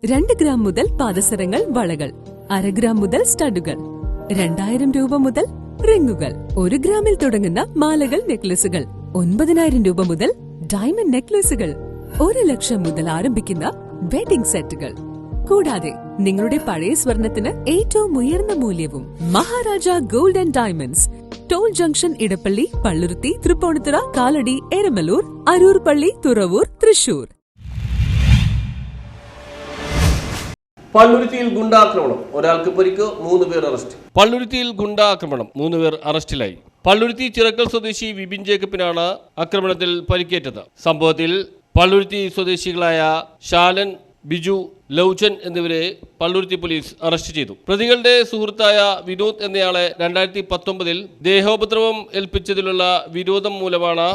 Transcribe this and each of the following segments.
2 gram മുതൽ പാദസരങ്ങൾ, വളകൾ, 1/2 gram മുതൽ സ്റ്റഡുകൾ, 2000 രൂപ മുതൽ റിങ്ങുകൾ, 1 ഗ്രാമിൽ തുടങ്ങുന്ന മാലകൾ, നെക്ലസുകൾ, 9000 രൂപ മുതൽ ഡയമണ്ട് നെക്ലസുകൾ, 1 ലക്ഷം മുതൽ ആരംഭിക്കുന്ന വെഡിംഗ് സെറ്റുകൾ. കൂടാതെ നിങ്ങളുടെ പഴയ സ്വർണത്തിന് ഏറ്റവും ഉയർന്ന മൂല്യവും. Maharaja gold and diamonds, toll junction, Edappally, Palluruthy, Tripunithura, Kalady, Eramalloor, Aroor പള്ളി, തുറവൂർ, തൃശൂർ. പള്ളുരുത്തിയിൽ ഗുണ്ടാക്രമണം, ഒരാൾക്ക് പരിക്ക്, 3 പേർ അറസ്റ്റ്. പള്ളുരുത്തിയിൽ ഗുണ്ടാക്രമണം, 3 പേർ അറസ്റ്റിലായി. പള്ളുരുത്തി ചിറക്കൽ സ്വദേശി വിപിൻ ജേക്കബിനാണ് ആക്രമണത്തിൽ പരിക്കേറ്റത്. സംഭവത്തിൽ പള്ളുരുത്തി സ്വദേശികളായ ശാലൻ, ബിജു, ലൗചൻ എന്നിവരെ പള്ളുരുത്തി പോലീസ് അറസ്റ്റ് ചെയ്തു. പ്രതികളുടെ സുഹൃത്തായ വിനോദ് എന്നയാളെ 2019 ദേഹോപദ്രവം ഏൽപ്പിച്ചതിലുള്ള വിരോധം മൂലമാണ്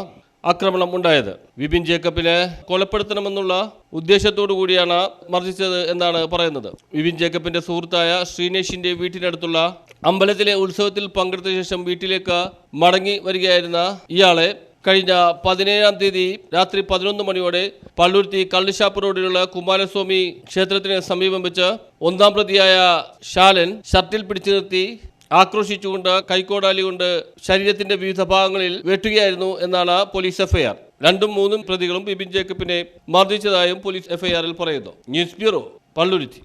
ആക്രമണം ഉണ്ടായത്. വിപിൻ ജേക്കബിനെ കൊലപ്പെടുത്തണമെന്നുള്ള ഉദ്ദേശത്തോടു കൂടിയാണ് മർദ്ദിച്ചത് എന്നാണ് പറയുന്നത്. വിപിൻ ജേക്കബിന്റെ സുഹൃത്തായ ശ്രീനേഷിന്റെ വീട്ടിനടുത്തുള്ള അമ്പലത്തിലെ ഉത്സവത്തിൽ പങ്കെടുത്ത ശേഷം വീട്ടിലേക്ക് മടങ്ങി വരികയായിരുന്ന ഇയാളെ കഴിഞ്ഞ 17-ാം തീയതി രാത്രി 11 മണിയോടെ പള്ളുരുത്തി കള്ളിഷാപ്പ് റോഡിലുള്ള കുമാരസ്വാമി ക്ഷേത്രത്തിന് സമീപം വെച്ച് 1-ാം പ്രതിയായ ശാലൻ ഷർട്ടിൽ പിടിച്ചു നിർത്തി ആക്രോശിച്ചുകൊണ്ട് കൈക്കോടാലി കൊണ്ട് ശരീരത്തിന്റെ വിവിധ ഭാഗങ്ങളിൽ വെട്ടുകയായിരുന്നു എന്നാണ് പോലീസ് എഫ്ഐആർ. 2ഉം 3ഉം പ്രതികളും വിപിൻ ജേക്കബിനെ മർദ്ദിച്ചതായും പോലീസ് എഫ്ഐആറിൽ പറയുന്നു. News bureau, Palluruthy.